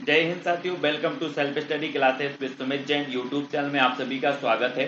जय हिंद साथियों, welcome to self study classes with Sumit Jain YouTube channel में आप सभी का स्वागत है।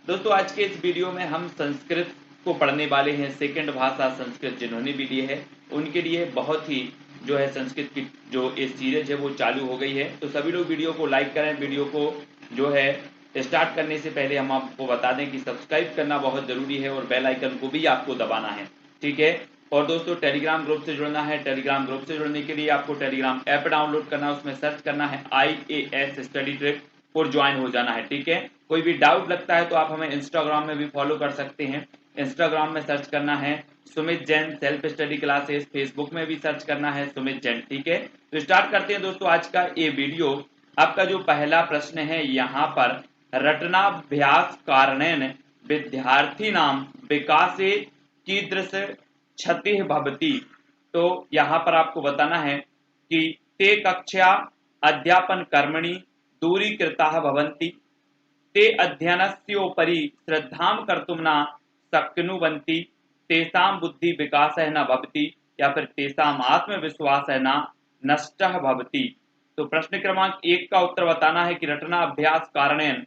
दोस्तों, आज के इस वीडियो में हम संस्कृत को पढ़ने वाले हैं। सेकंड भाषा संस्कृत जिन्होंने भी लिए है उनके लिए बहुत ही जो है संस्कृत की जो ये सीरीज है वो चालू हो गई है। तो सभी लोग वीडियो को लाइक करें। वीडियो को जो है स्टार्ट करने से पहले हम आपको बता दें कि सब्सक्राइब करना बहुत जरूरी है और बेल आइकन को भी आपको दबाना है, ठीक है। और दोस्तों, टेलीग्राम ग्रुप से जुड़ना है। टेलीग्राम ग्रुप से जुड़ने के लिए आपको टेलीग्राम ऐप डाउनलोड करना है, उसमें सर्च करना है IAS स्टडी ट्रिक और ज्वाइन हो जाना है, ठीक है। कोई भी डाउट लगता है तो आप हमें इंस्टाग्राम में भी फॉलो कर सकते हैं। इंस्टाग्राम में सर्च करना है Sumit Jain self study classes, Facebook में भी सर्च करना है सुमित जैन, ठीक है। तो स्टार्ट करते हैं दोस्तों आज का ये वीडियो। आपका जो पहला प्रश्न है यहाँ पर, रटनाभ्यास कारणेन विद्यार्थी नाम विकासे कीदृश क्षति भवति। तो यहाँ पर आपको बताना है कि ते कक्षा अध्यापन कर्मणि दूरीकृताः भवन्ति, ते अध्ययनस्योपरि श्रद्धां कर्तुं न शक्नुवन्ति, तेषां बुद्धि विकासः न भवति या फिर तेषां आत्मविश्वासः न नष्टः भवति। तो प्रश्न क्रमांक 1 का उत्तर बताना है कि रटना अभ्यास कारणेन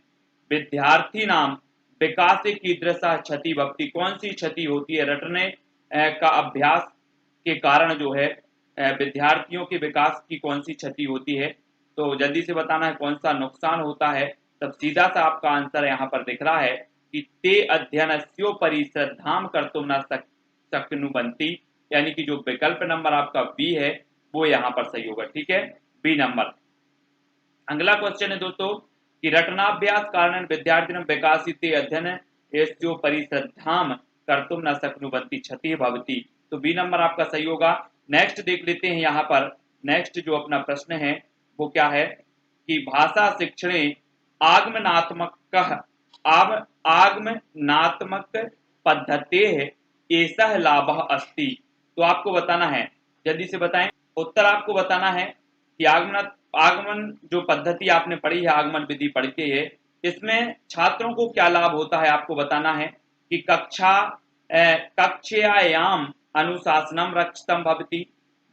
विद्यार्थी नाम विकासे कीदृशः क्षति भवति। कौन सी क्षति होती है रटने का अभ्यास के कारण जो है विद्यार्थियों के विकास की कौन सी क्षति होती है। तो जल्दी से बताना है कौन सा नुकसान होता है। तब सीधा सा आपका आंसर यहाँ पर दिख रहा है कि ते अध्ययनस्योपरि श्रद्धां कर्तुं न शक्नुवन्ति, यानी कि जो विकल्प नंबर आपका बी है वो यहाँ पर सही होगा, ठीक है, बी नंबर। अगला क्वेश्चन है दोस्तों कि रटनाभ्यास कारण विद्यार्थिनः विकासिते अध्ययनस्योपरि श्रद्धां कर्तुं न शक्नुवन्ति क्षति भवति। तो बी नंबर आपका सही होगा। नेक्स्ट देख लेते हैं यहाँ पर। नेक्स्ट जो अपना प्रश्न है वो क्या है कि भाषा शिक्षणे आगमनात्मक पद्धतेः एषः लाभः अस्ति। तो आपको बताना है, जल्दी से बताएं। उत्तर आपको बताना है कि आगमन जो पद्धति आपने पढ़ी है, आगमन विधि पढ़ी है, इसमें छात्रों को क्या लाभ होता है आपको बताना है कि कक्षायाम अनुशासनम रक्षितम भवति,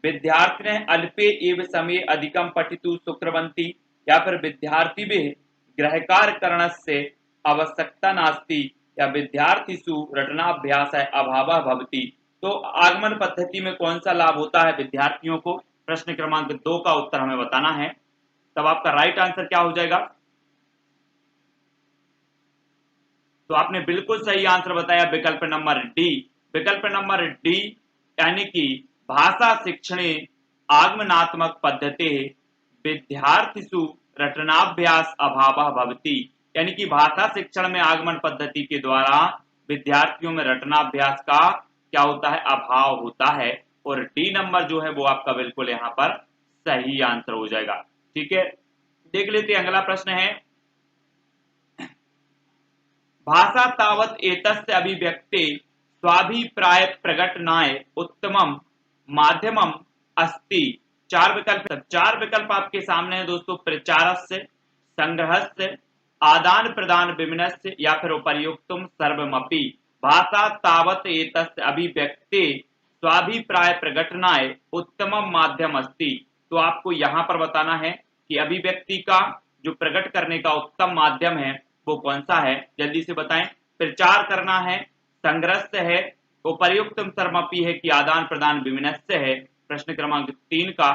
विद्यार्थिनः अल्पे एव समये अधिकं पठितुं शक्नुवन्ति या फिर विद्यार्थिभिः गृहकार्यकरणस्य आवश्यकता नास्ति या विद्यार्थिषु रटनाभ्यासः अभावः भवति। तो आगमन पद्धति में कौन सा लाभ होता है विद्यार्थियों को, प्रश्न क्रमांक 2 का उत्तर हमें बताना है। तब आपका राइट आंसर क्या हो जाएगा। तो आपने बिल्कुल सही आंसर बताया, विकल्प नंबर डी। विकल्प नंबर डी यानी कि भाषा शिक्षणे आगमनात्मक पद्धति विद्यार्थिषु रटनाभ्यास अभावः भवति, यानी कि भाषा शिक्षण में आगमन पद्धति के द्वारा विद्यार्थियों में रटनाभ्यास का क्या होता है, अभाव होता है। और डी नंबर जो है वो आपका बिल्कुल यहाँ पर सही आंसर हो जाएगा, ठीक है। देख लेते हैं अगला प्रश्न है, भाषा तावत् एतस्य अभिव्यक्ते स्वाभिप्राय प्रकटनाय उत्तमम माध्यमम अस्ति। चार विकल्प आपके सामने है दोस्तों। प्रचारस्य, संग्रहस्य, आदान प्रदान विनिमयस्य या फिर उपर्युक्तम सर्वमपि। भाषा तावत् एतस्य अभिव्यक्ते स्वाभिप्राय प्रकटनाय उत्तमम माध्यम अस्ति। तो आपको यहाँ पर बताना है कि अभिव्यक्ति का जो प्रकट करने का उत्तम माध्यम है वो कौन सा है, जल्दी से बताएं। प्रचार करना है, संग्रह है, उपर्युक्तम सर्वमपि है कि आदान प्रदान विनिमय है, प्रश्न क्रमांक 3 का।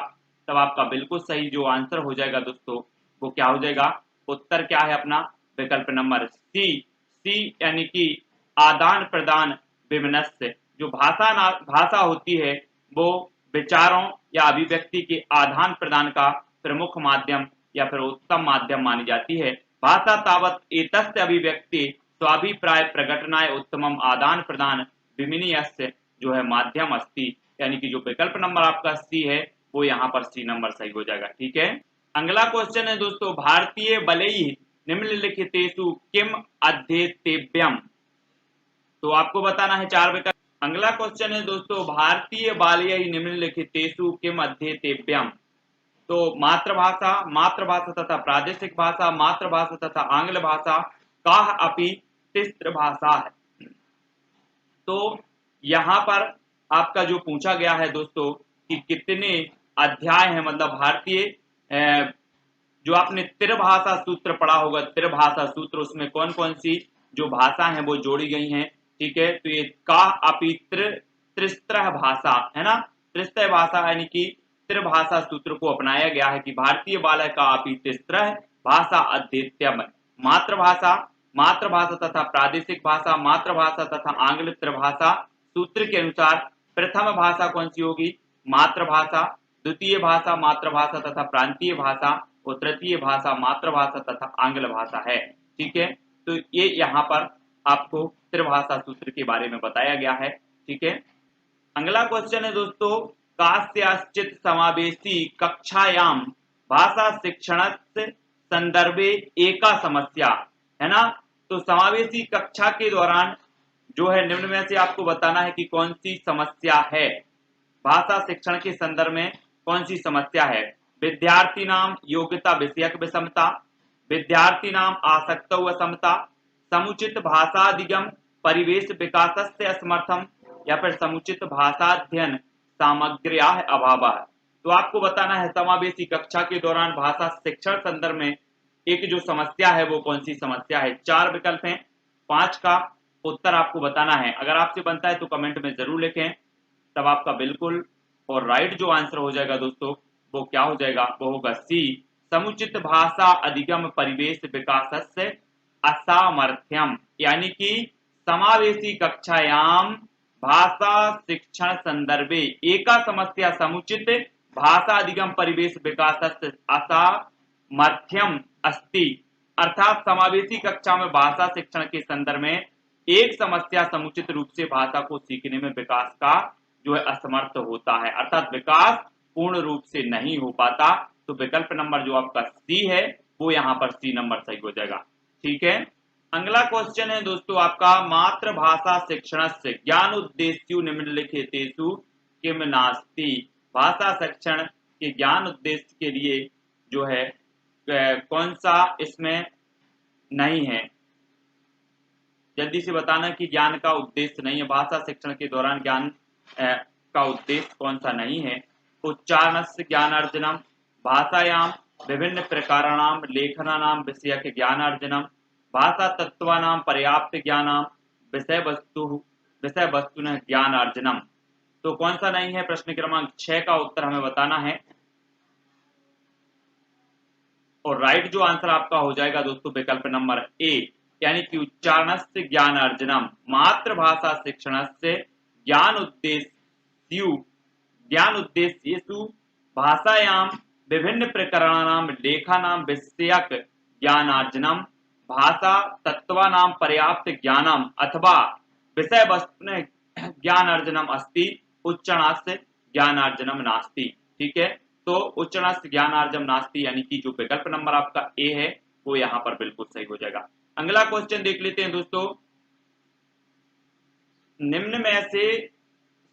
तब आपका बिल्कुल सही जो आंसर हो जाएगा दोस्तों वो क्या हो जाएगा, उत्तर क्या है अपना, विकल्प नंबर सी यानी कि आदान प्रदान विनिमय। जो भाषा होती है वो विचारों या अभिव्यक्ति के आदान प्रदान का प्रमुख माध्यम या फिर उत्तम माध्यम मानी जाती है। भाषा तावत् एतस्य अभिव्यक्ति स्वाभिप्राय प्रकटनाय उत्तमम आदान प्रदान विनिमयस्य जो है माध्यम अस्ति, यानी कि जो विकल्प नंबर आपका सी है वो यहाँ पर सी नंबर सही हो जाएगा, ठीक है। अगला क्वेश्चन है दोस्तों, भारतीय बलैः निम्नलिखितेषु किम अध्येतव्यम। तो आपको बताना है 4 विकल्प। अगला क्वेश्चन है दोस्तों, भारतीय बालैः निम्नलिखितेषु किम अध्येतव्यम। तो मातृभाषा तथा प्रादेशिक भाषा, मातृभाषा तथा आंग्ल भाषा, काह अपि तिस्त्र भाषा है। तो यहाँ पर आपका जो पूछा गया है दोस्तों कि कितने अध्याय हैं, मतलब भारतीय जो आपने त्रिभाषा सूत्र पढ़ा होगा, त्रिभाषा सूत्र, उसमें कौन कौन सी जो भाषा है वो जोड़ी गई हैं। ठीक है, तो ये का अपि त्रिस्त्रः भाषा है ना, त्रिस्त्रः भाषा यानी कि त्रिभाषा सूत्र को अपनाया गया है कि भारतीय बालय का अपि त्रिस्त्रः भाषा अध्येत्यम, मातृभाषा, मातृभाषा तथा प्रादेशिक भाषा, मातृभाषा तथा आंग्ल त्रिभाषा सूत्र के अनुसार प्रथम भाषा कौन सी होगी, मातृभाषा, द्वितीय भाषा मातृभाषा तथा प्रांतीय भाषा, और तृतीय भाषा मातृभाषा तथा आंग्ल भाषा है। ठीक है, तो ये यहाँ पर आपको त्रिभाषा सूत्र के बारे में बताया गया है। ठीक है, अगला क्वेश्चन है दोस्तों, कास्याश्चित समावेशी कक्षायाम भाषा शिक्षण संदर्भे एका समस्या, है ना। तो समावेशी कक्षा के दौरान जो है निम्न में से आपको बताना है कि कौन सी समस्या है, भाषा शिक्षण के संदर्भ में कौन सी समस्या है। विद्यार्थी नाम योग्यता विषयक विषमता, विद्यार्थी नाम आसक्त असमता, समुचित भाषाधिगम परिवेश विकासस्य असमर्थम, या फिर समुचित भाषाध्ययन सामग्र्याः अभावः। तो आपको बताना है समावेशी कक्षा के दौरान भाषा शिक्षण संदर्भ में एक जो समस्या है वो कौन सी समस्या है। 4 विकल्प हैं, 5 का उत्तर आपको बताना है। अगर आपसे बनता है तो कमेंट में जरूर लिखें, तब आपका बिल्कुल और राइट जो आंसर हो जाएगा दोस्तों वो क्या हो जाएगा, वो होगा सी, समुचित भाषा अधिगम परिवेश विकासस्य असामर्थ्यम, यानी कि समावेशी कक्षायाम भाषा शिक्षण संदर्भे एका समस्या समुचित भाषा अधिगम परिवेश विकासस्य असामर्थ्यम अस्ति, अर्थात समावेशी कक्षा में भाषा शिक्षण के संदर्भ में एक समस्या समुचित रूप से भाषा को सीखने में विकास का जो है असमर्थ होता है, अर्थात विकास पूर्ण रूप से नहीं हो पाता। तो विकल्प नंबर जो आपका सी है वो यहाँ पर सी नंबर सही हो जाएगा। ठीक है, अगला क्वेश्चन है दोस्तों आपका, मातृभाषा शिक्षण से ज्ञान उद्देश्य निम्नलिखितेषु किम नास्ति, भाषा शिक्षण के ज्ञान उद्देश्य के लिए जो है कौन सा इसमें नहीं है। जल्दी से बताना कि ज्ञान का उद्देश्य नहीं है, भाषा शिक्षण के दौरान ज्ञान का उद्देश्य कौन सा नहीं है। उच्चारणस्य ज्ञानार्जनम, भाषायाम विभिन्न प्रकाराणाम लेखनानाम विषयक ज्ञानार्जनम, भाषा तत्वानाम पर्याप्त ज्ञानाम, विषय वस्तुनः ज्ञानार्जनम। तो कौन सा नहीं है, प्रश्न क्रमांक 6 का उत्तर हमें बताना है। और राइट जो आंसर आपका हो जाएगा दोस्तों विकल्प नंबर ए, यानी कि उच्चारणस्य ज्ञानार्जनम, मातृभाषा शिक्षणस्य ज्ञान उद्देश्येषु भाषायाम विभिन्न प्रकरणानां लेखानां विषयक ज्ञानार्जनम, भाषा तत्वानां पर्याप्त ज्ञानम अथवा विषय वस्तुनः ज्ञानार्जनम अस्ति, उच्चारणस्य ज्ञानार्जनम नास्ति। ठीक है, तो उच्चारणस्य ज्ञानार्जनम नास्ति यानी कि जो विकल्प नंबर आपका ए है वो यहाँ पर बिल्कुल सही हो जाएगा। अगला क्वेश्चन देख लेते हैं दोस्तों, निम्न में से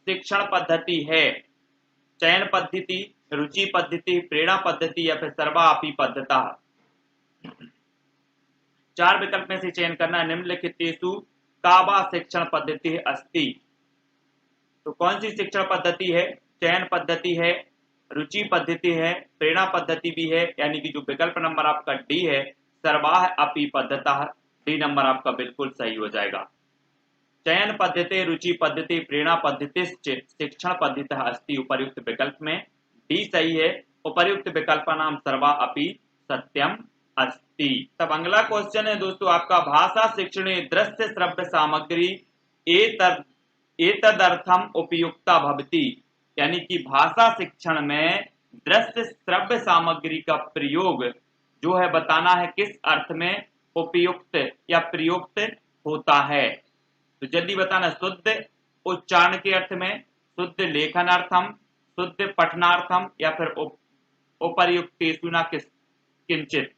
शिक्षण पद्धति है, चयन पद्धति, रुचि पद्धति, प्रेरणा पद्धति, या फिर सर्वापि पद्धता। 4 विकल्प में से चयन करना है। निम्नलिखितेषु का वा शिक्षण पद्धति अस्ति, तो कौन सी शिक्षण पद्धति है, चयन पद्धति है, रुचि पद्धति है, प्रेरणा पद्धति भी है, यानी कि जो विकल्प नंबर आपका डी है सर्वाः अपि पद्धता, डी नंबर आपका बिल्कुल सही हो जाएगा। चयन पद्धति, रुचि पद्धति, प्रेरणा पद्धति शिक्षण पद्धति अस्ति, उपर्युक्त विकल्प में डी सही है। उपर्युक्त विकल्पानां सर्वा अपि सत्यम अस्ति। तब अगला क्वेश्चन है दोस्तों आपका, भाषा शिक्षणे दृश्य श्रव्य सामग्री एतदर्थम उपयुक्ता भवति, यानी कि भाषा शिक्षण में दृश्य श्रव्य सामग्री का प्रयोग जो है बताना है किस अर्थ में उपयुक्त या प्रयुक्त होता है। तो जल्दी बताना, शुद्ध उच्चारण के अर्थ में, शुद्ध लेखनार्थम, शुद्ध पठनार्थम, या फिर उपर्युक्तेषु न किंचित।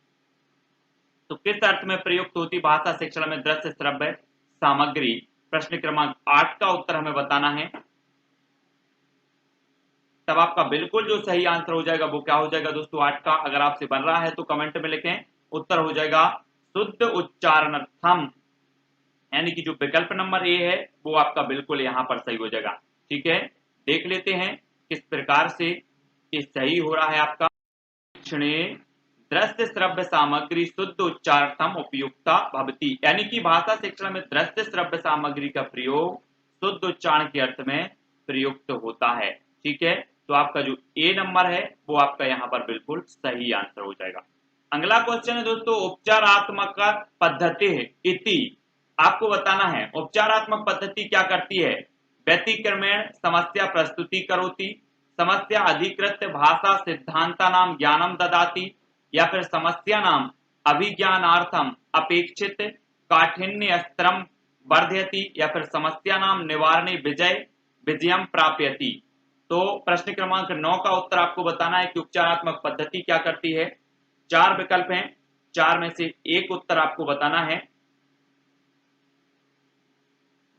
तो किस अर्थ में प्रयुक्त होती भाषा शिक्षण में दृश्य श्रव्य सामग्री, प्रश्न क्रमांक 8 का उत्तर हमें बताना है। तब आपका बिल्कुल जो सही आंसर हो जाएगा वो क्या हो जाएगा दोस्तों 8 का, अगर आपसे बन रहा है तो कमेंट में लिखें, उत्तर हो जाएगा शुद्ध उच्चारणार्थम, यानी कि जो विकल्प नंबर ए है वो आपका बिल्कुल यहाँ पर सही हो जाएगा। ठीक है, देख लेते हैं किस प्रकार से ये सही हो रहा है आपका। शिक्षणे दृश्य श्रव्य सामग्री शुद्ध उच्चारार्थम उपयुक्ता भवति, यानी कि भाषा शिक्षण में दृश्य श्रव्य सामग्री का प्रयोग शुद्ध उच्चारण के अर्थ में प्रयुक्त होता है। ठीक है, तो आपका जो ए नंबर है वो आपका यहाँ पर बिल्कुल सही आंसर हो जाएगा। अगला क्वेश्चन है दोस्तों, उपचारात्मक पद्धति इति, आपको बताना है उपचारात्मक पद्धति क्या करती है। व्यतिक्रमेण समस्या प्रस्तुति करोति, समस्या अधिकृत भाषा सिद्धांता नाम ज्ञानम ददाति, या फिर समस्या नाम अभिज्ञानार्थम अपेक्षित काठिन्य स्तरम वर्धयति, या फिर समस्या नाम निवारणे विजयम प्राप्यति। तो प्रश्न क्रमांक 9 का उत्तर आपको बताना है कि उपचारात्मक पद्धति क्या करती है। 4 विकल्प हैं, 4 में से एक उत्तर आपको बताना है,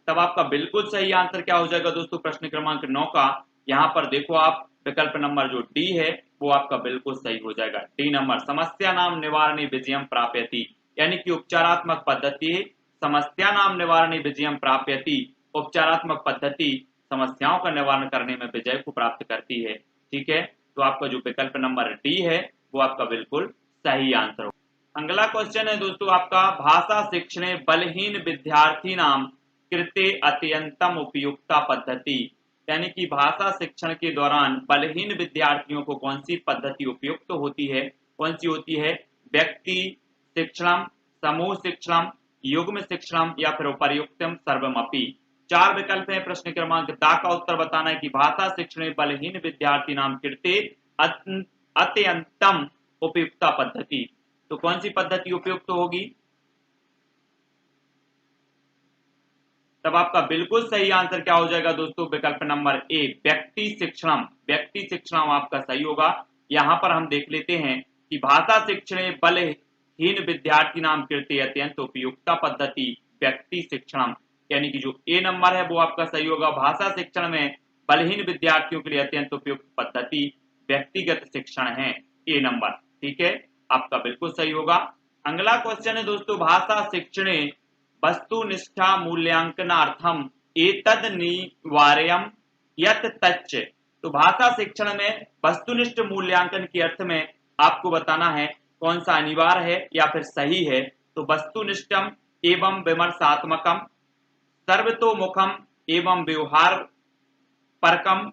तब आपका बिल्कुल सही आंसर क्या हो जाएगा दोस्तों प्रश्न क्रमांक 9 का। यहां पर देखो आप विकल्प नंबर जो डी है वो आपका बिल्कुल सही हो जाएगा, डी नंबर, समस्या नाम निवारणे विजयम प्राप्यति, यानी कि उपचारात्मक पद्धति समस्या नाम निवारणे विजयम प्राप्यति, उपचारात्मक पद्धति समस्याओं का निवारण करने में विजय को प्राप्त करती है। ठीक है, तो आपका जो विकल्प नंबर डी है वो आपका बिल्कुल सही आंसर हो। अगला क्वेश्चन है दोस्तों आपका, भाषा शिक्षणे बलहीन विद्यार्थी नाम कृते अत्यंतम उपयुक्ता पद्धति, यानी कि भाषा शिक्षण के दौरान बलहीन विद्यार्थियों को कौन सी पद्धति उपयुक्त होती है, कौन सी होती है। व्यक्ति शिक्षणम, समूह शिक्षणम, युग्म शिक्षणम, या फिर उपर्युक्तम सर्वमपि। 4 विकल्प है, प्रश्न क्रमांक दा का उत्तर बताना है कि भाषा शिक्षण बलहीन विद्यार्थी नाम कृते अत्यंतम उपयुक्ता पद्धति, तो कौन सी पद्धति उपयुक्त होगी। तब आपका बिल्कुल सही आंसर क्या हो जाएगा दोस्तों, विकल्प नंबर ए, व्यक्ति शिक्षणम, व्यक्ति शिक्षणम आपका सही होगा। यहां पर हम देख लेते हैं कि भाषा शिक्षण बलहीन विद्यार्थी नाम कृते अत्यंत उपयुक्ता पद्धति व्यक्ति शिक्षणम, यानी कि जो ए नंबर है वो आपका सही होगा। भाषा शिक्षण में बलहीन विद्यार्थियों के लिए अत्यंत उपयुक्त पद्धति व्यक्तिगत शिक्षण है, ए नंबर। ठीक है, आपका बिल्कुल सही होगा। अगला क्वेश्चन है दोस्तों, भाषा शिक्षणे वस्तुनिष्ठा मूल्यांकनार्थम एतद निवार्यम यत तच्च, तो भाषा शिक्षण में वस्तुनिष्ठ मूल्यांकन के अर्थ में आपको बताना है कौन सा अनिवार्य है या फिर सही है। तो वस्तुनिष्ठम एवं विमर्शात्मकम, सर्वतोमुखम एवं व्यवहार परकम,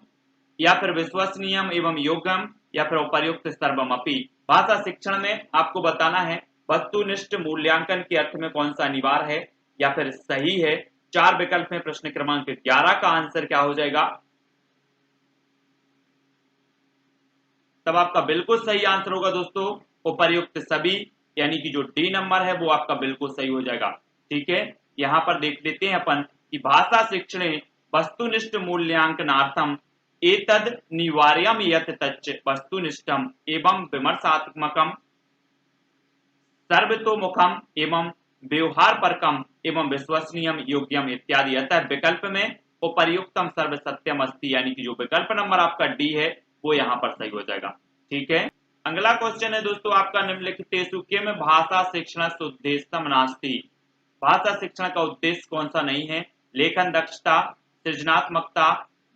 या फिर विश्वसनीयम एवं योग्यम, या फिर उपर्युक्त सर्वमपि। भाषा शिक्षण में आपको बताना है वस्तुनिष्ठ मूल्यांकन के अर्थ में कौन सा अनिवार्य है या फिर सही है। 4 विकल्प में प्रश्न क्रमांक 11 का आंसर क्या हो जाएगा। तब आपका बिल्कुल सही आंसर होगा दोस्तों उपर्युक्त सभी, यानी कि जो डी नंबर है वो आपका बिल्कुल सही हो जाएगा। ठीक है, यहां पर देख लेते हैं अपन कि भाषा शिक्षणे वस्तुनिष्ठ मूल्यांकनार्थम एतद निवार्यम यत तच्च वस्तुनिष्ठम एवं विमर्शात्मकम, सर्वतोमुखम एवं व्यवहार परकम एवं विश्वसनीयम योग्यम इत्यादि। अतः विकल्प में उपर्युक्तम सर्व सत्यम अस्ति, यानी कि जो विकल्प नंबर आपका डी है वो यहाँ पर सही हो जाएगा। ठीक है, अगला क्वेश्चन है दोस्तों आपका, निम्नलिखितेषु किम भाषा शिक्षण उद्देश्यम नास्ति, भाषा शिक्षण का उद्देश्य कौन सा नहीं है। लेखन दक्षता, सृजनात्मकता,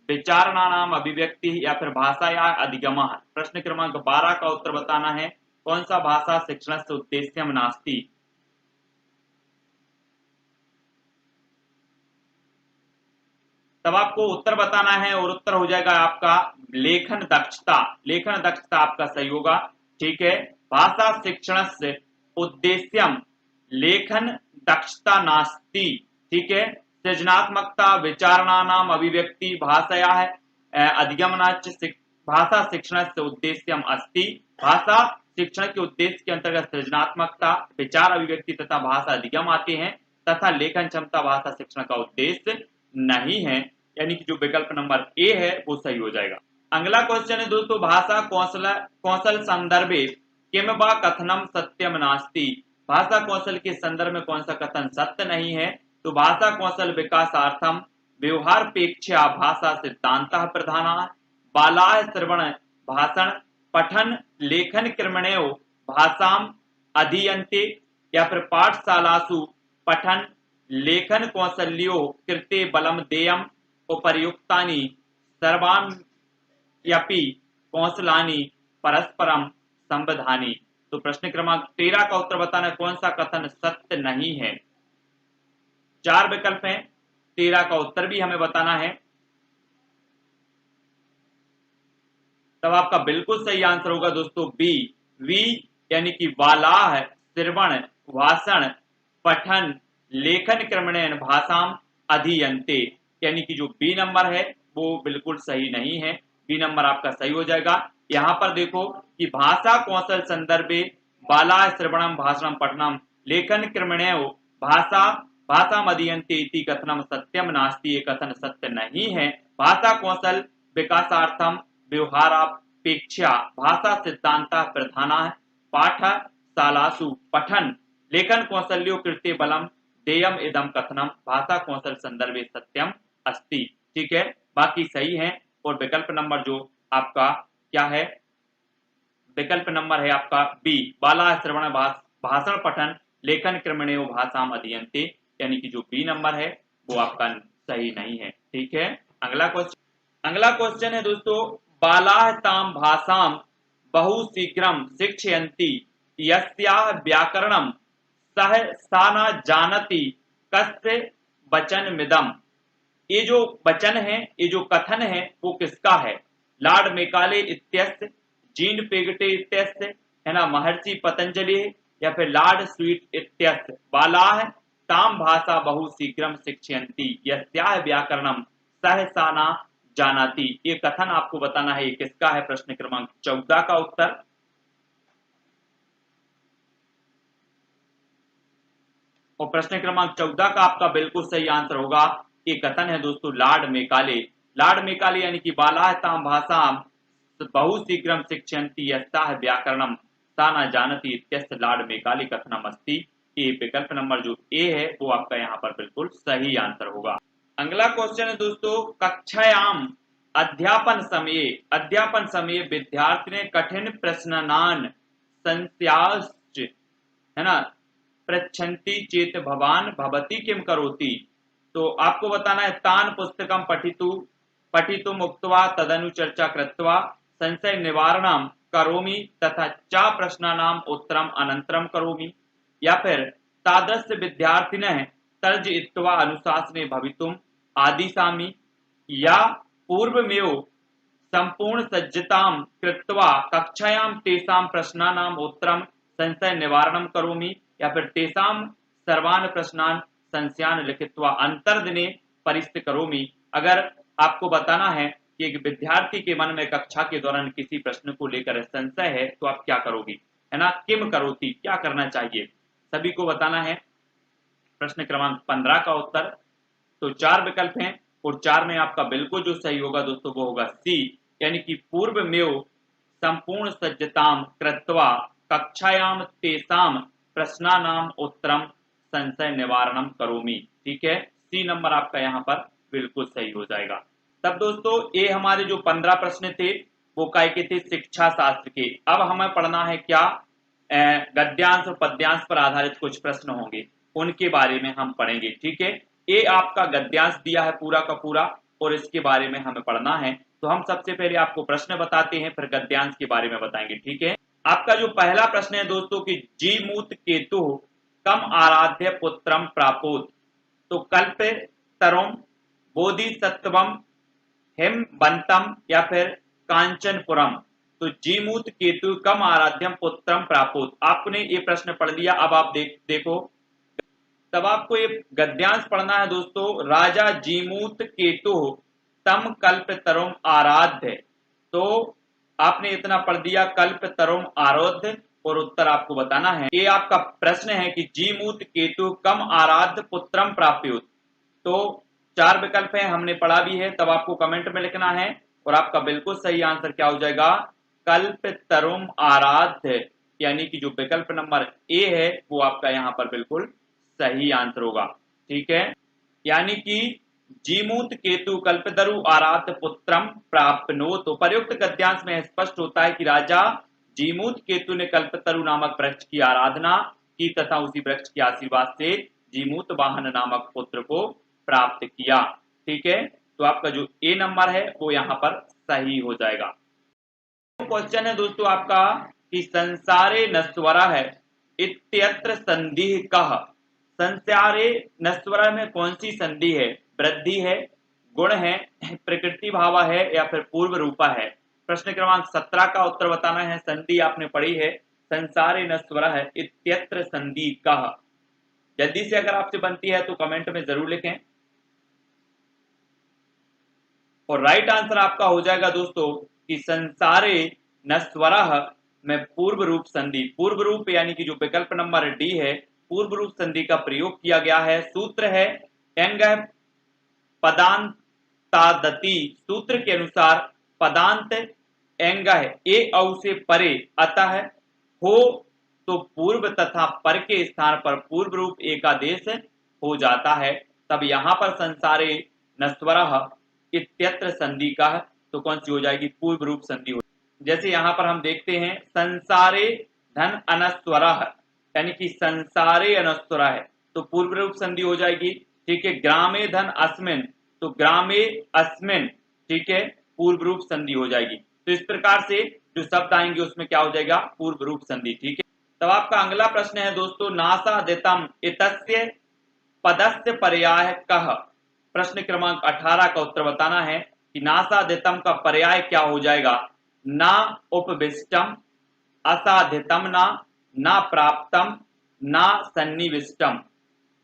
विचारणानाम अभिव्यक्ति, या फिर भाषा या अधिगम। प्रश्न क्रमांक 12 का उत्तर बताना है कौन सा भाषा शिक्षण से उद्देश्यम नास्ति। तब आपको उत्तर बताना है और उत्तर हो जाएगा आपका लेखन दक्षता, लेखन दक्षता आपका सही होगा। ठीक है, भाषा शिक्षण से उद्देश्यम लेखन दक्षता नास्ति। ठीक है, सृजनात्मकता, विचारणानाम अभिव्यक्ति, भाषाया अधिगमनाच भाषा शिक्षण से उद्देश्यम अस्ति। भाषा शिक्षण के उद्देश्य के अंतर्गत सृजनात्मकता, विचार अभिव्यक्ति तथा भाषा अधिगम आते हैं, तथा लेखन क्षमता भाषा शिक्षण का उद्देश्य नहीं है, यानी कि जो विकल्प नंबर ए है वो सही हो जाएगा। अगला क्वेश्चन है दोस्तों, भाषा कौशल संदर्भे किम वा कथनम सत्यम नास्ति, भाषा कौशल के संदर्भ में कौन सा कथन सत्य नहीं है। तो भाषा कौशल विकासार्थम व्यवहारपेक्षया भाषा सिद्धांतः प्रधानः, बालाः श्रवण भाषण पठन लेखन क्रमणयो भाषाम अधीयन्ते, या फिर पाठशालासु पठन लेखन कौशल्यो कृते बलम देयम उपर्युक्तानि सर्वाण्यपि कौशलानि परस्परम संवधानी। तो प्रश्न क्रमांक 13 का उत्तर बताना है कौन सा कथन सत्य नहीं है। 4 विकल्प हैं, 13 का उत्तर भी हमें बताना है। तब आपका बिल्कुल सही आंसर होगा दोस्तों बी, वी यानी कि वालाह श्रवण भाषण पठन लेखन क्रमणेन भाषाम अधियन्ते, यानी कि जो बी नंबर है वो बिल्कुल सही नहीं है। बी नंबर आपका सही हो जाएगा। यहाँ पर देखो कि भाषा कौशल संदर्भे बाला श्रवणम भाषणम पठनम लेखन क्रमणेव भाषा भाषा मदीयन्ते इति कथनम सत्यम नास्ति, ये कथन सत्य नहीं है। भाषा कौशल विकासार्थम व्यवहारापेक्षा भाषा सिद्धांता प्रधाना पाठशालासु पठन लेखन कौशल्यो कृते बलम देयम इदम कथनम भाषा कौशल संदर्भे सत्यम अस्ति। ठीक है, बाकी सही है। और विकल्प नंबर जो आपका क्या है, विकल्प नंबर है आपका बी, बाला श्रवण भाषण पठन लेखन क्रमणेव भाषाम अधीयन्ते, यानी कि जो बी नंबर है वो आपका सही नहीं है। ठीक है, अगला क्वेश्चन है दोस्तों, बालाः ताम भाषाम बहु शीघ्रम शिक्षयन्ति यस्याः व्याकरणम सह सा न जानति कस्य वचनमिदम्। ये जो वचन है, ये जो कथन है वो किसका है? लॉर्ड मेकाले इत्यस्य, जीन पेगटे इत्यस्य, है ना, महर्षि पतंजलि, या फिर लॉर्ड स्वीट इत्यस्य। बालाः ताम भाषा बहु शीघ्रम शिक्षयन्ति यस्याः व्याकरणम सहसा न जानाति। ये कथन आपको बताना है ये किसका है। प्रश्न क्रमांक 14 का उत्तर। और प्रश्न क्रमांक 14 का आपका बिल्कुल सही आंसर होगा, ये कथन है दोस्तों लॉर्ड मेकाले। लॉर्ड मेकाले यानी कि बालाः ताम भाषाम बहु शीघ्रम शिक्षयन्ति यस्याः व्याकरणम सा न जानति इत्यस्य लॉर्ड मेकाले कथनम अस्ति। ये विकल्प नंबर जो ए है वो आपका यहाँ पर बिल्कुल सही आंसर होगा। अगला क्वेश्चन है दोस्तों, कक्षायाम अध्यापन समय विद्यार्थी ने कठिन प्रश्नान संस्याश्च, है ना, पृच्छन्ति चेत भवान भवती किम करोति। तो आपको बताना है तान पुस्तकम पठितुम उक्त्वा तदनु चर्चा कृत्वा संशय निवारणम करोमि तथा चा प्रश्नानाम उत्तरम अनंतरम करोमि, या फिर तादृश विद्यार्थिनः तर्जयित्वा अनुशासने भवितुम आदिशामि, या पूर्वमेव संपूर्ण सज्जतां कृत्वा कक्षायां तेषां प्रश्नानाम उत्तरम संशय निवारणम करोमि, या फिर तेषां सर्वान् प्रश्नान् संशयान् लिखित्वा अंतर्दिने परिस्थ करोमि। अगर आपको बताना है कि एक विद्यार्थी के मन में कक्षा के दौरान किसी प्रश्न को लेकर संशय है तो आप क्या करोगी, है ना, किम करोति, क्या करना चाहिए, सभी को बताना है। प्रश्न क्रमांक 15 का उत्तर। तो 4 विकल्प हैं और 4 में आपका बिल्कुल जो सही होगा दोस्तों वो होगा सी, यानी कि पूर्वमेव संपूर्ण सज्जताम कृत्वा कक्षायाम तेषां प्रश्नानाम उत्तरम संशय निवारणम करोमि। ठीक है, सी नंबर आपका यहाँ पर बिल्कुल सही हो जाएगा। तब दोस्तों ये हमारे जो 15 प्रश्न थे वो काय के थे, शिक्षा शास्त्र के। अब हमें पढ़ना है क्या, गद्यांश और पद्यांश पर आधारित कुछ प्रश्न होंगे, उनके बारे में हम पढ़ेंगे। ठीक है, ये आपका गद्यांश दिया है पूरा का पूरा और इसके बारे में हमें पढ़ना है। तो हम सबसे पहले आपको प्रश्न बताते हैं, फिर गद्यांश के बारे में बताएंगे। ठीक है, आपका जो पहला प्रश्न है दोस्तों कि जीमूत केतु कम आराध्य पुत्रम प्रापोत। तो कल्प तरुम बोधिसत्वम हिमवंतम या फिर कांचनपुरम। तो जीमूत केतु कम आराध्यम पुत्रम प्रापोत, आपने ये प्रश्न पढ़ लिया। अब आप देखो तब आपको ये गद्यांश पढ़ना है दोस्तों, राजा जीमूत केतु तम कल्प तरुम आराध्य। तो आपने इतना पढ़ दिया, कल्प तरुम आराध्य, और उत्तर आपको बताना है। ये आपका प्रश्न है कि जीमूत केतु कम आराध्य पुत्रम प्राप्योत। तो 4 विकल्प हैं, हमने पढ़ा भी है, तब आपको कमेंट में लिखना है और आपका बिल्कुल सही आंसर क्या हो जाएगा, कल्प तरुम आराध्य, यानी कि जो विकल्प नंबर ए है वो आपका यहाँ पर बिल्कुल सही आंसर होगा। ठीक है, यानी कि जीमूत केतु कल्पतरु आराध्य पुत्रम प्राप्नो। तो प्रयुक्त गद्यांश में स्पष्ट होता है कि राजा जीमूत केतु ने कल्पतरु नामक वृक्ष की आराधना की तथा उसी वृक्ष के आशीर्वाद से जीमूत वाहन नामक पुत्र को प्राप्त किया। ठीक है, तो आपका जो ए नंबर है वो यहाँ पर सही हो जाएगा। क्वेश्चन है दोस्तों आपका कि संसारे नश्वरः इत्यत्र संधिः कः। संसारे नश्वरः में कौन सी संधि है? वृद्धि है, गुण है, प्रकृति भाव है या फिर पूर्व रूपा है? प्रश्न क्रमांक 17 का उत्तर बताना है। संधि आपने पढ़ी है, संसारे नश्वरः इत्यत्र संधि कः। जल्दी से अगर आपसे बनती है तो कमेंट में जरूर लिखें। और राइट आंसर आपका हो जाएगा दोस्तों कि संसारे नश्वरः में पूर्व रूप संधि, पूर्व रूप यानी कि जो विकल्प नंबर डी है, पूर्व रूप संधि का प्रयोग किया गया है। सूत्र है एंग पदांतादति। सूत्र के अनुसार पदांत एंग ए औ से परे अतः हो तो पूर्व तथा पर के स्थान पर पूर्व रूप एकादेश हो जाता है। तब यहां पर संसारे नश्वरः इत्यत्र संधि का है तो कौन सी हो जाएगी? पूर्व रूप संधि हो। जैसे यहां पर हम देखते हैं संसारे धन अनस्वरः यानी कि संसारे अनस्वरः है तो पूर्व रूप संधि हो जाएगी। ठीक है, ग्रामे धन अस्मिन तो ग्रामे अस्मिन, ठीक है, पूर्व रूप संधि हो जाएगी। तो इस प्रकार से जो शब्द आएंगे उसमें क्या हो जाएगा? पूर्व रूप संधि। ठीक है, तब आपका अगला प्रश्न है दोस्तों, नासादितम इतस्य पदस्य पर्याय कः। प्रश्न क्रमांक 18 का उत्तर बताना है कि नासादितम का पर्याय क्या हो जाएगा? ना उपविष्टम, असाधितम ना प्राप्तम, ना सन्निविष्टम।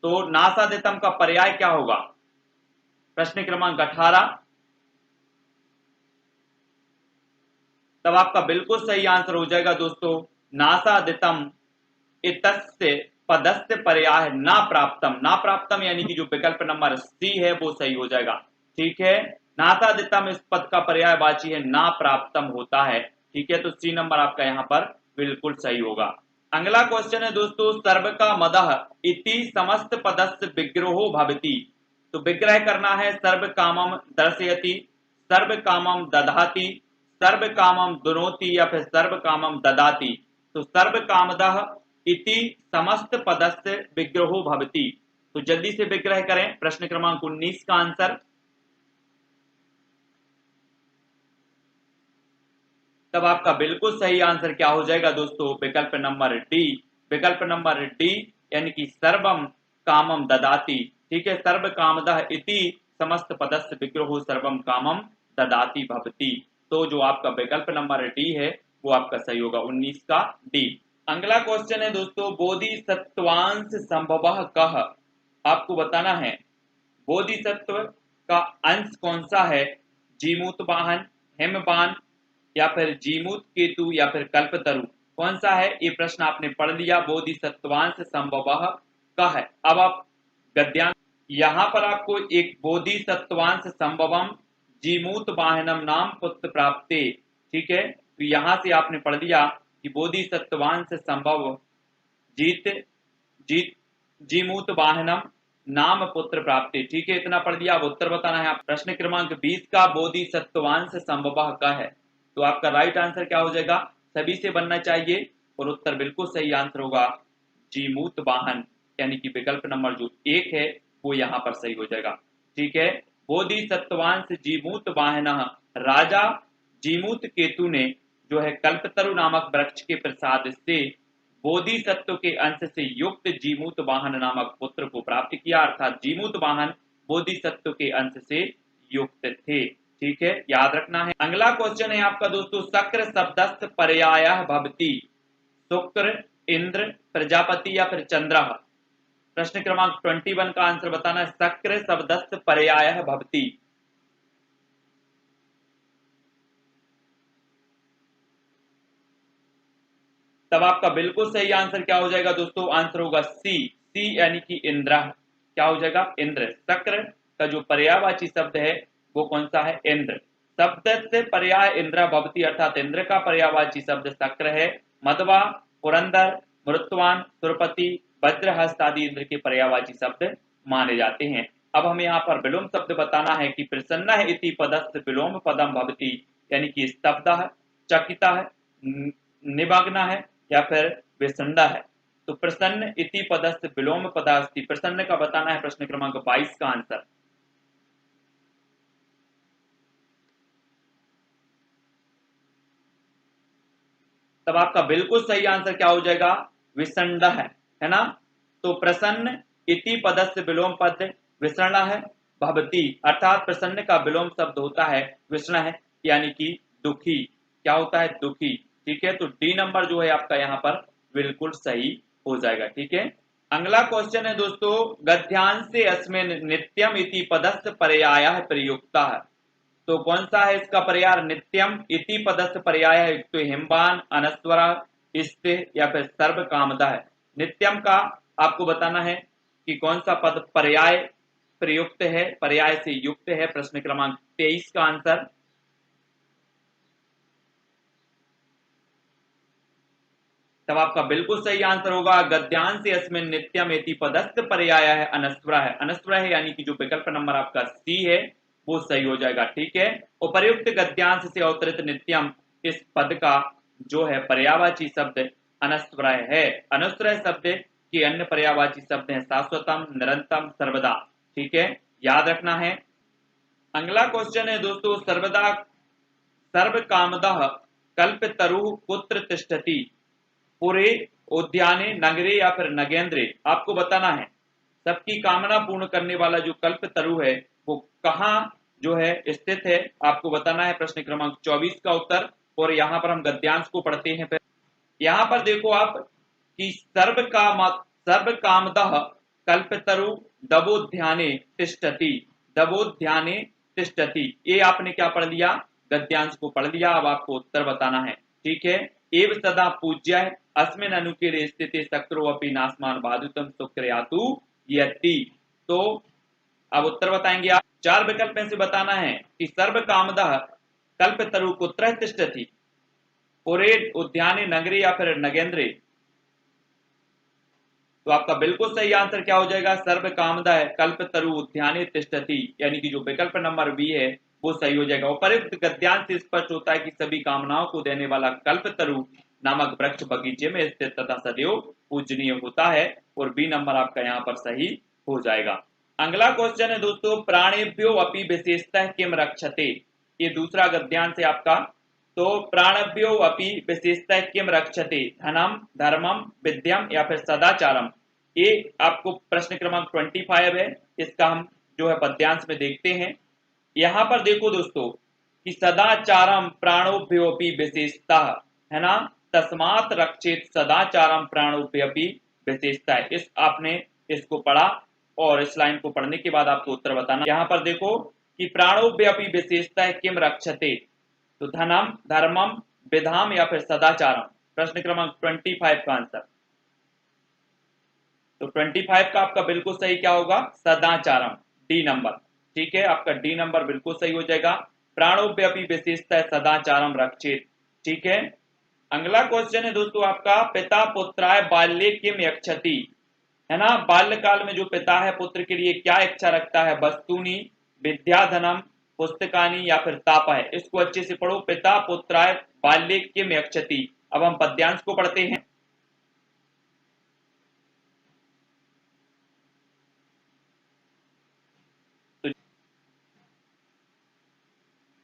तो नासादितम का पर्याय क्या होगा? प्रश्न क्रमांक 18। तब आपका बिल्कुल सही आंसर हो जाएगा दोस्तों नासादितम इतस्य पदस्य पर्याय ना प्राप्तम। ना प्राप्तम यानी कि जो विकल्प नंबर सी है वो सही हो जाएगा। ठीक है, नासादितम इस पद का पर्यायवाची है, ना प्राप्तम होता है। ठीक है, तो सी नंबर आपका यहाँ पर बिल्कुल सही होगा। अगला क्वेश्चन है दोस्तों, सर्व का मदः इति समस्त पदस्य विग्रहो भवति। तो विग्रह करना है सर्व कामम दर्शयति, सर्व कामम दधाति, सर्व कामम दुनोति या फिर सर्व कामम ददाति। तो सर्व कामदः इति समस्त पदस्य विग्रहो भवति। तो जल्दी से विग्रह करें। प्रश्न क्रमांक 19 का आंसर। तब आपका बिल्कुल सही आंसर क्या हो जाएगा दोस्तों? विकल्प नंबर डी। विकल्प नंबर डी यानी कि सर्वम कामम ददाति। ठीक है, सर्व कामदः इति समस्त पदस्य विग्रहो सर्वम कामम ददाति भवति। तो जो आपका विकल्प नंबर डी है वो आपका सही होगा, 19 का डी। अगला क्वेश्चन है दोस्तों, बोधिसत्वांश संभवः कः। आपको बताना है बोधिसत्व का अंश कौन सा है? जीमूत वाहन, हेमवान या फिर जीमूत केतु या फिर कल्पतरु, कौन सा है? ये प्रश्न आपने पढ़ लिया। बोधिसत्वांश संभवः कः है। अब आप गद्यांश, यहां पर आपको एक बोधिसत्वांश संभवम जीमूत वाहनम नाम पुत्र प्राप्ते। ठीक है, तो यहां से आपने पढ़ लिया कि बोधिसत्वांश संभव जीत जीत जीमूत वाहनम नाम पुत्र प्राप्ति। ठीक है, इतना पढ़ दिया। अब उत्तर बताना है। प्रश्न क्रमांक 20 का बोधिसत्वांश संभवः का है तो आपका राइट आंसर क्या हो जाएगा? सभी से बनना चाहिए और उत्तर बिल्कुल सही आंसर होगा जीमूत वाहन यानी कि विकल्प नंबर जो 1 है वो यहाँ पर सही हो जाएगा। ठीक है, बोधिसत्वांश जीमूत वाहन राजा जीमूत केतु ने जो है कल्पतरु नामक वृक्ष के प्रसाद से बोधिसत्व के अंश से युक्त जीमूत वाहन नामक पुत्र को प्राप्त किया, अर्थात जीमूत वाहन बोधिसत्व के अंश से युक्त थे। ठीक है, याद रखना है। अगला क्वेश्चन है आपका दोस्तों, शक्र शब्दस्थ पर्यायः भवति। शुक्र, इंद्र, प्रजापति या फिर चंद्र। प्रश्न क्रमांक 21 का आंसर बताना है। शक्र शब्दस्थ पर्यायः भवति। तब आपका बिल्कुल सही आंसर क्या हो जाएगा दोस्तों? आंसर होगा सी। सी यानी कि इंद्र। क्या हो जाएगा? इंद्र। शक्र का जो पर्यायवाची शब्द है वो कौन सा है? इंद्र। शब्द से पर्याय इंद्र भवति अर्थात इंद्र का पर्यायवाची शब्द शक्र है। मदवा, पुरंदर, मृत्वान, सुरपति, वज्रहस्त आदि इंद्र के पर्यायवाची शब्द माने जाते हैं। अब हमें यहाँ पर विलोम शब्द बताना है कि प्रसन्न इति पदस्थ विलोम पदम भवति यानी कि स्तब्ध, चकित, निमग्न है या फिर विसंडा है। तो प्रसन्न इति पदस्थ विलोम पदास्ति, प्रसन्न का बताना है। प्रश्न क्रमांक 22 का आंसर। तब आपका बिल्कुल सही आंसर क्या हो जाएगा, विसंड है ना। तो प्रसन्न इति पदस्य विलोम पद विसर्ण है भवती, अर्थात प्रसन्न का विलोम शब्द होता है विसर्ण है, यानी कि दुखी। क्या होता है, दुखी। ठीक है, तो डी नंबर जो है आपका यहाँ पर बिल्कुल सही हो जाएगा। ठीक है, अगला क्वेश्चन है दोस्तों, गद्यांशे अस्मिन् नित्यम इति पदस्य पर्यायः प्रयुक्तः है। तो कौन सा है इसका पर्याय, नित्यम इति पदस्य पर्याय है, तो हिमवान, अनस्वरा, स्ते या फिर सर्व कामदा है। नित्यम का आपको बताना है कि कौन सा पद पर्याय प्रयुक्त है, पर्याय से युक्त है। प्रश्न क्रमांक 23 का आंसर। तब आपका बिल्कुल सही आंसर होगा गद्यांश अस्मिन् नित्यम इति पदस्थ पर्याय है अनस्वरा है। अनस्वरा है यानी कि जो विकल्प नंबर आपका सी है वो सही हो जाएगा। ठीक है, उपर्युक्त गद्यांश से अवतरित नित्यम इस पद का जो है पर्यायवाची शब्द अनस्वराय है। अनस्वराय शब्द के अन्य पर्यायवाची शब्द हैं शाश्वतम, निरंतम, सर्वदा। ठीक है, याद रखना है। अगला क्वेश्चन है दोस्तों, सर्वदा सर्व कामदः कल्पतरु कुत्र तिष्ठति, पूरे उद्याने, नगरे या फिर नगेंद्रे। आपको बताना है सबकी कामना पूर्ण करने वाला जो कल्प तरु है वो कहाँ जो है स्थित है, आपको बताना है। प्रश्न क्रमांक 24 का उत्तर। और यहाँ पर हम गद्यांश को पढ़ते हैं। फिर यहाँ पर देखो आप कि सर्व कामदः कल्पतरु दबोध्याने तिष्ठति, दबोध्याने तिष्ठति, ये आपने क्या पढ़ लिया, गद्यांश को पढ़ लिया। अब आपको उत्तर बताना है। ठीक है, एव सदा पूज्य अस्मिन् अनुकीर्णे स्थिते शक्रो अपि नास्मान बाधितम सुक्रियातु यति। तो अब उत्तर बताएंगे आप। चार विकल्प में से बताना है कि सर्व कामदः कल्पतरु कुत्र तिष्ठति, पुरे, उद्याने, नगरे या फिर नगेंद्रे। तो आपका बिल्कुल सही आंसर क्या हो जाएगा, सर्व कामदः कल्पतरु उद्याने तिष्ठति, यानी कि जो विकल्प नंबर बी है वो सही हो जाएगा। उपयुक्त गद्यांश से स्पष्ट होता है कि सभी कामनाओं को देने वाला कल्पतरु नामक वृक्ष बगीचे में स्थित तथा सदैव पूजनीय होता है। और बी नंबर आपका यहाँ पर सही हो जाएगा। अगला क्वेश्चन है दोस्तों, प्राणेभ्यो अपि विशेषतः किम रक्षते, ये दूसरा गद्यांश है आपका। तो प्राणभ्यो अपि विशेषतः किम रक्षते, धनम, धर्मम, विद्यम या फिर सदाचारम। ये आपको प्रश्न क्रमांक 25 है, इसका हम जो है पद्यांश में देखते हैं। यहाँ पर देखो दोस्तों कि सदाचारम प्राणोभ्योपि विशेषता है ना, तस्मात् रक्षित सदाचारम प्राणोभ्योपि विशेषता है। इस आपने इसको पढ़ा और इस लाइन को पढ़ने के बाद आपको उत्तर बताना। यहाँ पर देखो कि प्राणोभ्योपि विशेषता है किम रक्षते, तो धनम, धर्मम, विधाम या फिर सदाचारम। प्रश्न क्रमांक 25 का आंसर। तो 25 का आपका बिल्कुल सही क्या होगा, सदाचारम, डी नंबर। ठीक है, आपका डी नंबर बिल्कुल सही हो जाएगा। प्राणोभ्योपि विशेषता सदाचारम रक्षित। ठीक है, अगला क्वेश्चन है दोस्तों आपका, पिता पुत्राय बाल्ये किम यक्षति, है ना। बाल्यकाल में जो पिता है पुत्र के लिए क्या इच्छा रखता है, वस्तुनि, विद्याधनम, पुस्तकानी या फिर ताप है। इसको अच्छे से पढ़ो, पिता पुत्राय बाल्ये किम यक्षति। अब हम पद्यांश को पढ़ते हैं।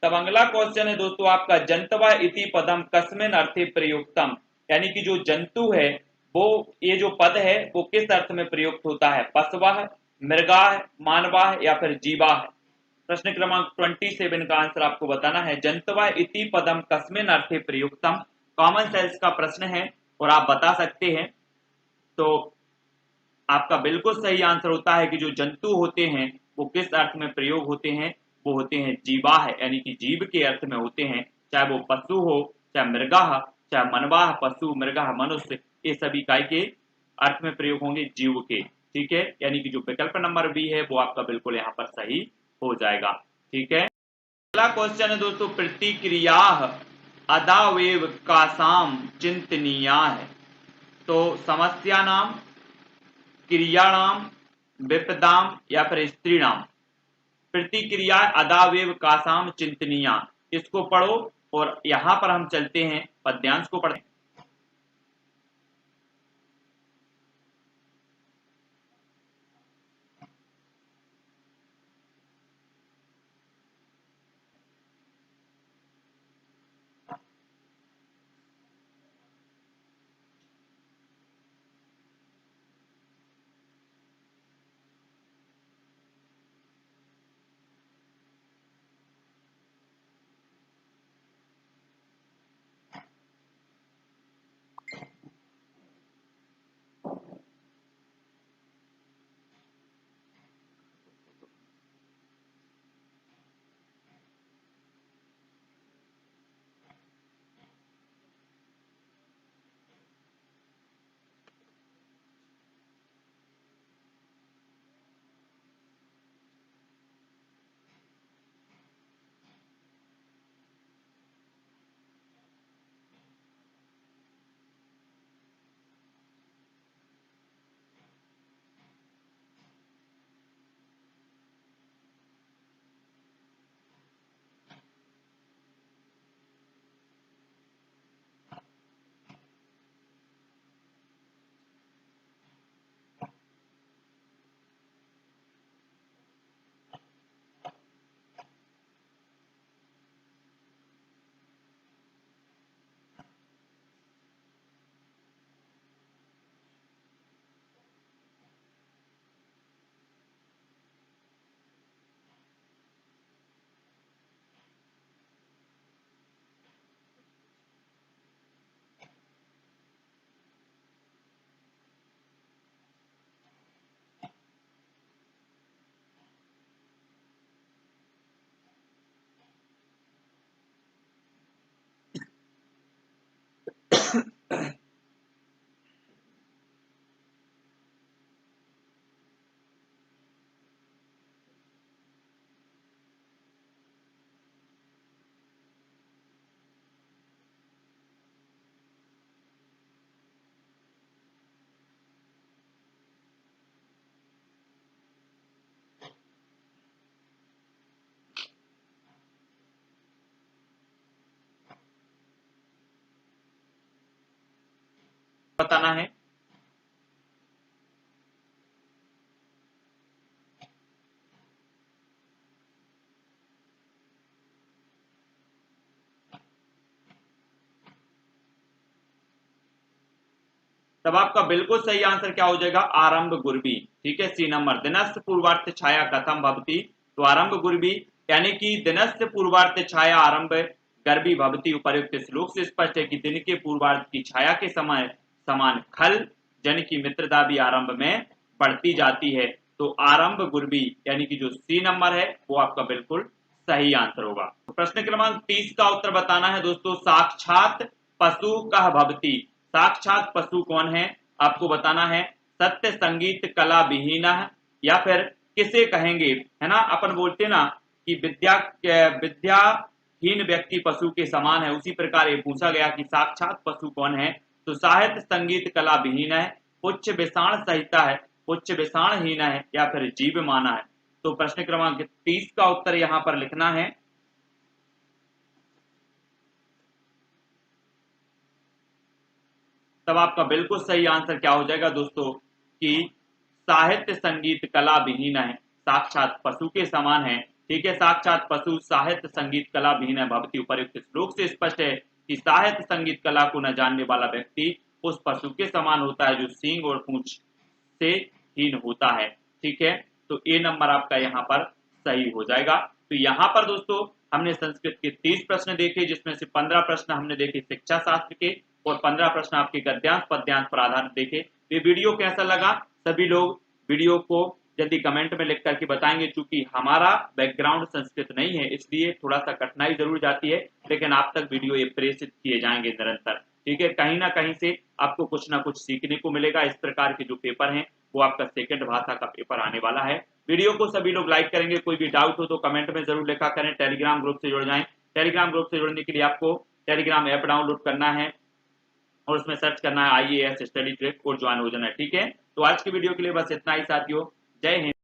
तब अगला क्वेश्चन है दोस्तों आपका, जंतवा इति पदम कस्मिन अर्थे प्रयुक्तम, यानी कि जो जंतु है वो, ये जो पद है वो किस अर्थ में प्रयुक्त होता है, पशवः, मृगाः, मानवाः या फिर जीवाः। प्रश्न क्रमांक 27 का आंसर आपको बताना है। जंतवा इति पदम कस्मिन अर्थे प्रयुक्तम, कॉमन सेंस का प्रश्न है और आप बता सकते हैं। तो आपका बिल्कुल सही आंसर होता है कि जो जंतु होते हैं वो किस अर्थ में प्रयोग होते हैं, वो होते हैं जीवाह, यानी कि जीव के अर्थ में होते हैं। चाहे वो पशु हो, चाहे मृगाह, चाहे मनवाह, पशु, मृगाह, मनुष्य, ये सभी काय के अर्थ में प्रयोग होंगे, जीव के। ठीक है, यानी कि जो विकल्प नंबर बी है वो आपका बिल्कुल यहाँ पर सही हो जाएगा। ठीक है, अगला क्वेश्चन है दोस्तों, प्रतिक्रिया अदावेव कासाम चिंतनीया है। तो समस्या नाम, क्रियाणाम, विपदाम या फिर स्त्री नाम। प्रतिक्रिया अदावेव कासाम चिंतनीया, इसको पढ़ो और यहां पर हम चलते हैं पद्यांश को पढ़ते हैं। बताना है। तब आपका बिल्कुल सही आंसर क्या हो जाएगा, आरंभ गुरबी। ठीक है, सी नंबर, दिनस्य पूर्वार्थ छाया कथम भवती। तो आरंभ गुरबी यानी कि दिनस्य पूर्वार्थ छाया आरंभ गर्भी भवती। उपर्युक्त श्लोक से स्पष्ट है कि दिन के पूर्वार्ध की छाया के समय समान खल जन की मित्रता भी आरंभ में बढ़ती जाती है। तो आरंभ गुरबी यानी कि जो सी नंबर है वो आपका बिल्कुल सही आंसर होगा। प्रश्न क्रमांक 30 का उत्तर बताना है दोस्तों, साक्षात पशु कह भवती। साक्षात पशु कौन है आपको बताना है। सत्य संगीत कला विहीन, या फिर किसे कहेंगे, है ना, अपन बोलते ना कि विद्याहीन व्यक्ति पशु के समान है, उसी प्रकार ये पूछा गया कि साक्षात पशु कौन है। तो साहित्य संगीत कला विहीन है, उच्च विषाण सहिता है, उच्च विषाणहीन है, या फिर जीव माना है। तो प्रश्न क्रमांक 30 का उत्तर यहां पर लिखना है। तब आपका बिल्कुल सही आंसर क्या हो जाएगा दोस्तों कि साहित्य संगीत कला विहीन है, साक्षात पशु के समान है। ठीक है, साक्षात पशु साहित्य संगीत कला विहीन है भवती। उपयुक्त श्लोक से स्पष्ट है कि साहित्य संगीत कला को न जानने वाला व्यक्ति उस पशु के समान होता है जो सींग और पूंछ से हीन होता है। ठीक है, तो ए नंबर आपका यहाँ पर सही हो जाएगा। तो यहाँ पर दोस्तों हमने संस्कृत के 30 प्रश्न देखे, जिसमें से 15 प्रश्न हमने देखे शिक्षा शास्त्र के और 15 प्रश्न आपके गद्यांश पद्यांश पर आधारित देखे। ये वीडियो कैसा लगा सभी लोग वीडियो को जल्दी कमेंट में लिख करके बताएंगे। चूंकि हमारा बैकग्राउंड संस्कृत नहीं है इसलिए थोड़ा सा कठिनाई जरूर जाती है, लेकिन आप तक वीडियो ये प्रेषित किए जाएंगे निरंतर। ठीक है, कहीं ना कहीं से आपको कुछ ना कुछ सीखने को मिलेगा। इस प्रकार के जो पेपर हैं वो आपका सेकंड भाषा का पेपर आने वाला है। वीडियो को सभी लोग लाइक करेंगे। कोई भी डाउट हो तो कमेंट में जरूर लिखा करें। टेलीग्राम ग्रुप से जुड़ जाएं। टेलीग्राम ग्रुप से जुड़ने के लिए आपको टेलीग्राम ऐप डाउनलोड करना है और उसमें सर्च करना है IAS स्टडी ट्रिक और ज्वाइन हो जाना है। ठीक है, तो आज की वीडियो के लिए बस इतना ही साथियों। जय हिंद।